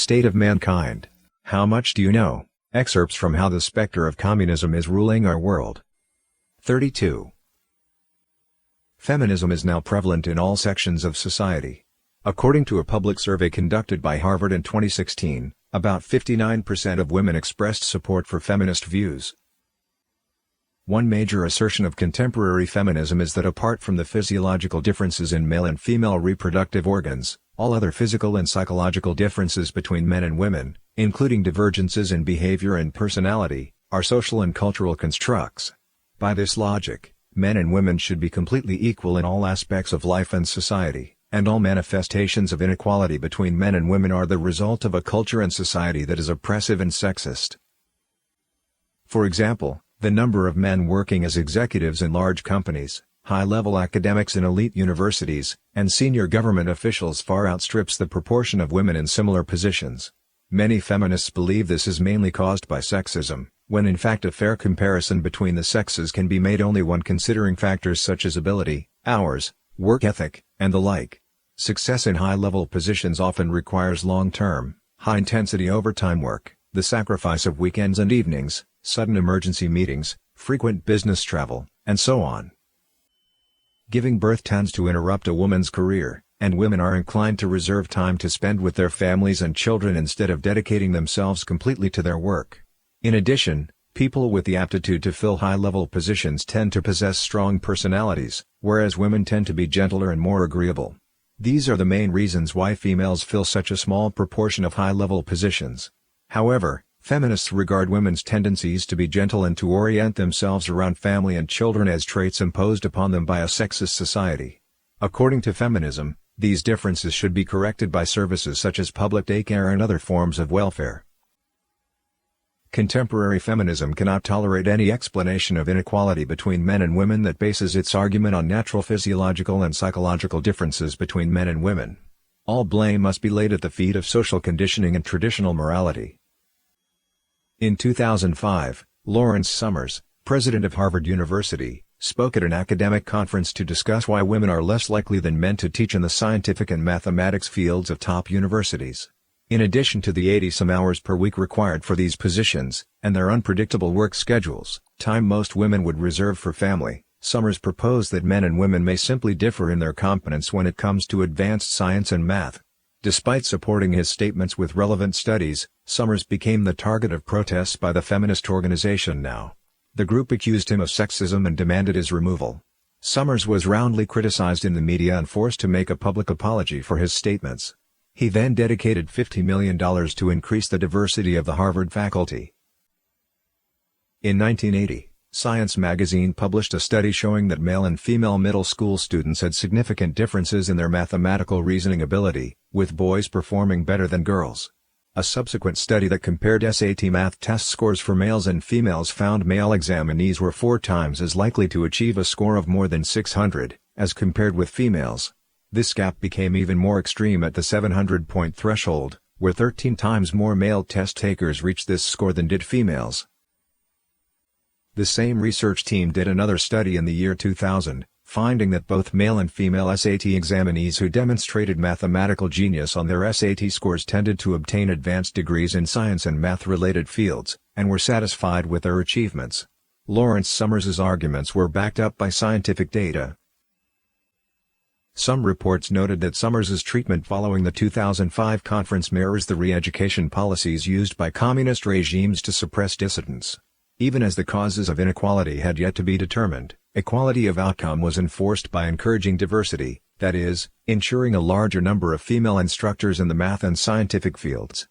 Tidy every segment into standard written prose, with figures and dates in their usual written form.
State of Mankind. How much do you know? Excerpts from How the Spectre of Communism is Ruling Our World. 32. Feminism is now prevalent in all sections of society. According to a public survey conducted by Harvard in 2016, about 59% of women expressed support for feminist views. One major assertion of contemporary feminism is that apart from the physiological differences in male and female reproductive organs, all other physical and psychological differences between men and women, including divergences in behavior and personality, are social and cultural constructs. By this logic, men and women should be completely equal in all aspects of life and society, and all manifestations of inequality between men and women are the result of a culture and society that is oppressive and sexist. For example, the number of men working as executives in large companies, high-level academics in elite universities, and senior government officials far outstrips the proportion of women in similar positions. Many feminists believe this is mainly caused by sexism, when in fact a fair comparison between the sexes can be made only when considering factors such as ability, hours, work ethic, and the like. Success in high-level positions often requires long-term, high-intensity overtime work, the sacrifice of weekends and evenings, sudden emergency meetings, frequent business travel, and so on. Giving birth tends to interrupt a woman's career, and women are inclined to reserve time to spend with their families and children instead of dedicating themselves completely to their work. In addition, people with the aptitude to fill high-level positions tend to possess strong personalities, whereas women tend to be gentler and more agreeable. These are the main reasons why females fill such a small proportion of high-level positions. However, feminists regard women's tendencies to be gentle and to orient themselves around family and children as traits imposed upon them by a sexist society. According to feminism, these differences should be corrected by services such as public daycare and other forms of welfare. Contemporary feminism cannot tolerate any explanation of inequality between men and women that bases its argument on natural physiological and psychological differences between men and women. All blame must be laid at the feet of social conditioning and traditional morality. In 2005, Lawrence Summers, president of Harvard University, spoke at an academic conference to discuss why women are less likely than men to teach in the scientific and mathematics fields of top universities. In addition to the 80-some hours per week required for these positions, and their unpredictable work schedules, time most women would reserve for family, Summers proposed that men and women may simply differ in their competence when it comes to advanced science and math. Despite supporting his statements with relevant studies, Summers became the target of protests by the feminist organization Now. The group accused him of sexism and demanded his removal. Summers was roundly criticized in the media and forced to make a public apology for his statements. He then dedicated $50 million to increase the diversity of the Harvard faculty. In 1980, Science magazine published a study showing that male and female middle school students had significant differences in their mathematical reasoning ability, with boys performing better than girls. A subsequent study that compared SAT math test scores for males and females found male examinees were 4 times as likely to achieve a score of more than 600, as compared with females. This gap became even more extreme at the 700-point threshold, where 13 times more male test takers reached this score than did females. The same research team did another study in the year 2000, finding that both male and female SAT examinees who demonstrated mathematical genius on their SAT scores tended to obtain advanced degrees in science and math-related fields, and were satisfied with their achievements. Lawrence Summers' arguments were backed up by scientific data. Some reports noted that Summers' treatment following the 2005 conference mirrors the re-education policies used by communist regimes to suppress dissidents. Even as the causes of inequality had yet to be determined, equality of outcome was enforced by encouraging diversity, that is, ensuring a larger number of female instructors in the math and scientific fields.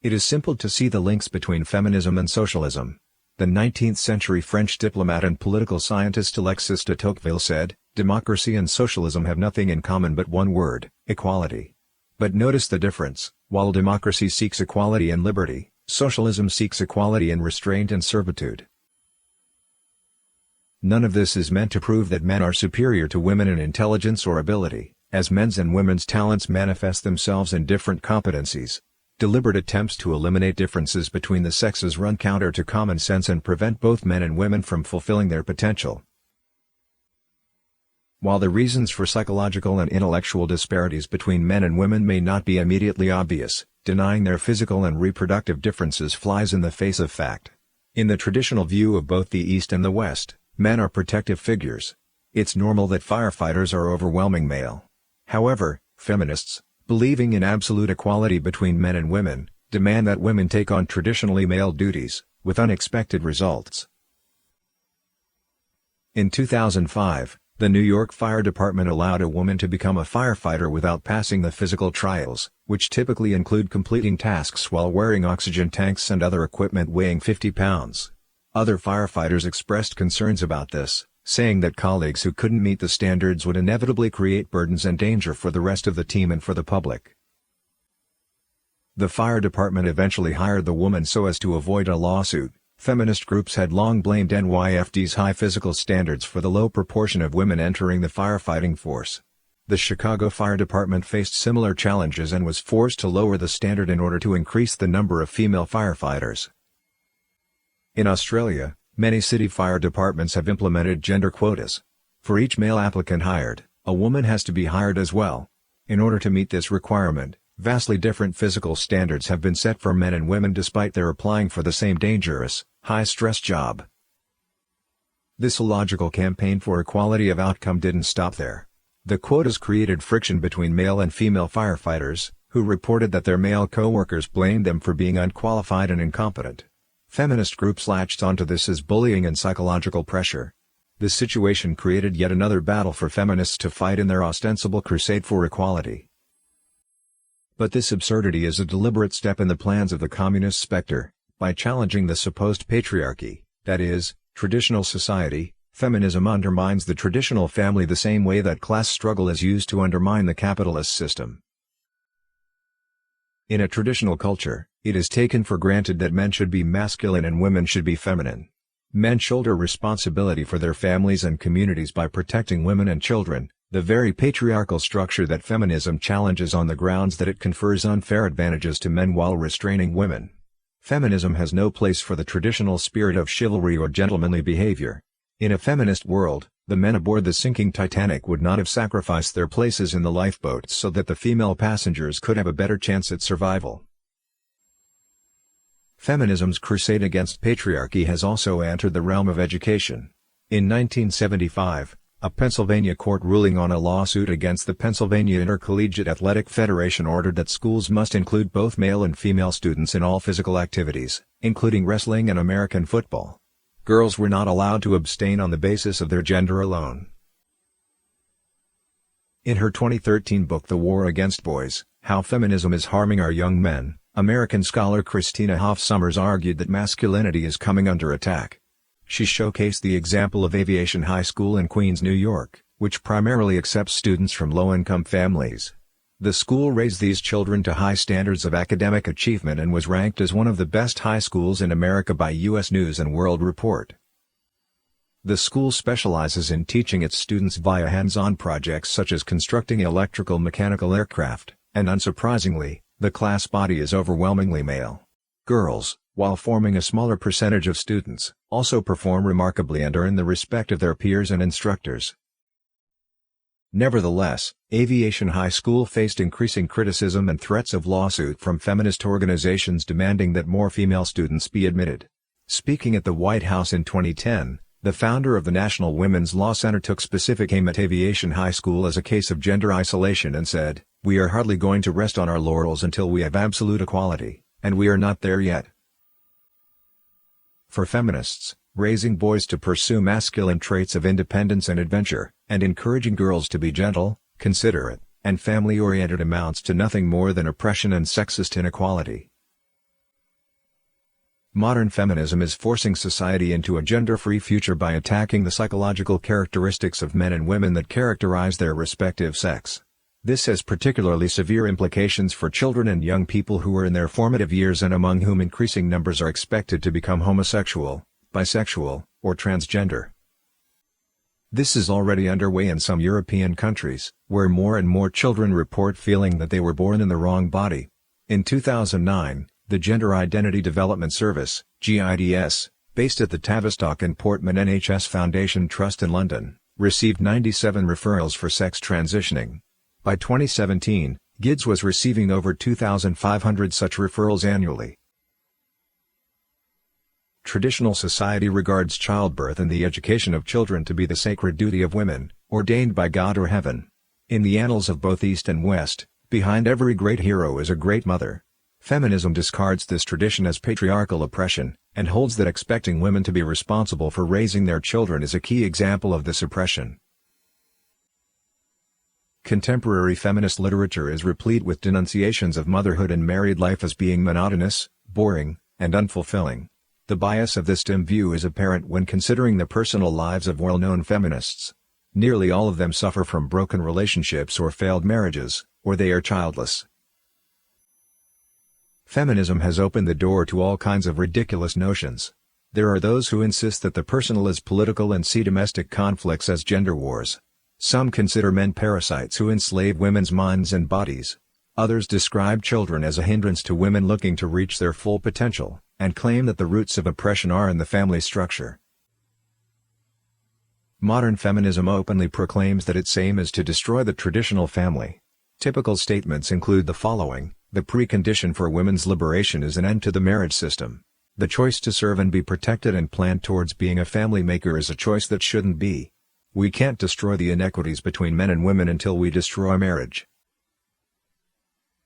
It is simple to see the links between feminism and socialism. The 19th-century French diplomat and political scientist Alexis de Tocqueville said, "Democracy and socialism have nothing in common but one word, equality." But notice the difference: while democracy seeks equality and liberty, socialism seeks equality and restraint and servitude. None of this is meant to prove that men are superior to women in intelligence or ability, as men's and women's talents manifest themselves in different competencies. Deliberate attempts to eliminate differences between the sexes run counter to common sense and prevent both men and women from fulfilling their potential. While the reasons for psychological and intellectual disparities between men and women may not be immediately obvious, denying their physical and reproductive differences flies in the face of fact. In the traditional view of both the East and the West, men are protective figures. It's normal that firefighters are overwhelming male. However, feminists, believing in absolute equality between men and women, demand that women take on traditionally male duties, with unexpected results. In 2005, the New York Fire Department allowed a woman to become a firefighter without passing the physical trials, which typically include completing tasks while wearing oxygen tanks and other equipment weighing 50 pounds. Other firefighters expressed concerns about this, saying that colleagues who couldn't meet the standards would inevitably create burdens and danger for the rest of the team and for the public. The fire department eventually hired the woman so as to avoid a lawsuit. Feminist groups had long blamed NYFD's high physical standards for the low proportion of women entering the firefighting force. The Chicago Fire Department faced similar challenges and was forced to lower the standard in order to increase the number of female firefighters. In Australia, many city fire departments have implemented gender quotas. For each male applicant hired, a woman has to be hired as well. In order to meet this requirement, vastly different physical standards have been set for men and women despite their applying for the same dangerous, high-stress job. This illogical campaign for equality of outcome didn't stop there. The quotas created friction between male and female firefighters, who reported that their male co-workers blamed them for being unqualified and incompetent. Feminist groups latched onto this as bullying and psychological pressure. This situation created yet another battle for feminists to fight in their ostensible crusade for equality. But this absurdity is a deliberate step in the plans of the communist specter. By challenging the supposed patriarchy, that is, traditional society, feminism undermines the traditional family the same way that class struggle is used to undermine the capitalist system. In a traditional culture, it is taken for granted that men should be masculine and women should be feminine. Men shoulder responsibility for their families and communities by protecting women and children, the very patriarchal structure that feminism challenges on the grounds that it confers unfair advantages to men while restraining women. Feminism has no place for the traditional spirit of chivalry or gentlemanly behavior. In a feminist world, the men aboard the sinking Titanic would not have sacrificed their places in the lifeboats so that the female passengers could have a better chance at survival. Feminism's crusade against patriarchy has also entered the realm of education. In 1975, a Pennsylvania court ruling on a lawsuit against the Pennsylvania Intercollegiate Athletic Federation ordered that schools must include both male and female students in all physical activities, including wrestling and American football. Girls were not allowed to abstain on the basis of their gender alone. In her 2013 book The War Against Boys, How Feminism is Harming Our Young Men, American scholar Christina Hoff Sommers argued that masculinity is coming under attack. She showcased the example of Aviation High School in Queens, New York, which primarily accepts students from low-income families. The school raised these children to high standards of academic achievement and was ranked as one of the best high schools in America by U.S. News & World Report. The school specializes in teaching its students via hands-on projects such as constructing electrical-mechanical aircraft, and unsurprisingly, the class body is overwhelmingly male. Girls, while forming a smaller percentage of students, also perform remarkably and earn the respect of their peers and instructors. Nevertheless, Aviation High School faced increasing criticism and threats of lawsuit from feminist organizations demanding that more female students be admitted. Speaking at the White House in 2010, the founder of the National Women's Law Center took specific aim at Aviation High School as a case of gender isolation and said, "We are hardly going to rest on our laurels until we have absolute equality, and we are not there yet." For feminists, raising boys to pursue masculine traits of independence and adventure, and encouraging girls to be gentle, considerate, and family-oriented amounts to nothing more than oppression and sexist inequality. Modern feminism is forcing society into a gender-free future by attacking the psychological characteristics of men and women that characterize their respective sex. This has particularly severe implications for children and young people who are in their formative years and among whom increasing numbers are expected to become homosexual, bisexual, or transgender. This is already underway in some European countries, where more and more children report feeling that they were born in the wrong body. In 2009, the Gender Identity Development Service, GIDS, based at the Tavistock and Portman NHS Foundation Trust in London, Received 97 referrals for sex transitioning. By 2017, GIDS was receiving over 2,500 such referrals annually. Traditional society regards childbirth and the education of children to be the sacred duty of women, ordained by God or heaven. In the annals of both East and West, behind every great hero is a great mother. Feminism discards this tradition as patriarchal oppression, and holds that expecting women to be responsible for raising their children is a key example of this oppression. Contemporary feminist literature is replete with denunciations of motherhood and married life as being monotonous, boring, and unfulfilling. The bias of this dim view is apparent when considering the personal lives of well-known feminists. Nearly all of them suffer from broken relationships or failed marriages, or they are childless. Feminism has opened the door to all kinds of ridiculous notions. There are those who insist that the personal is political and see domestic conflicts as gender wars. Some consider men parasites who enslave women's minds and bodies. Others describe children as a hindrance to women looking to reach their full potential, and claim that the roots of oppression are in the family structure. Modern feminism openly proclaims that its aim is to destroy the traditional family. Typical statements include the following: the precondition for women's liberation is an end to the marriage system. The choice to serve and be protected and plan towards being a family maker is a choice that shouldn't be. We can't destroy the inequities between men and women until we destroy marriage.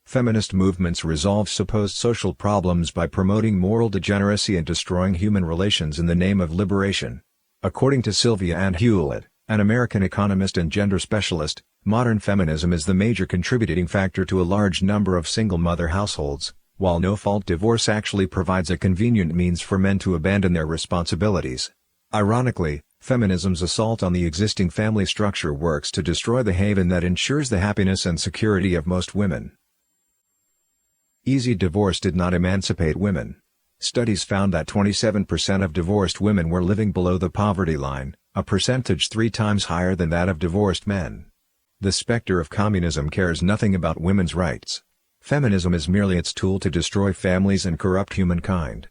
Feminist movements resolve supposed social problems by promoting moral degeneracy and destroying human relations in the name of liberation. According to Sylvia Ann Hewlett, an American economist and gender specialist, modern feminism is the major contributing factor to a large number of single-mother households, while no-fault divorce actually provides a convenient means for men to abandon their responsibilities. Ironically, feminism's assault on the existing family structure works to destroy the haven that ensures the happiness and security of most women. Easy divorce did not emancipate women. Studies found that 27% of divorced women were living below the poverty line, a percentage 3 times higher than that of divorced men. The specter of communism cares nothing about women's rights. Feminism is merely its tool to destroy families and corrupt humankind.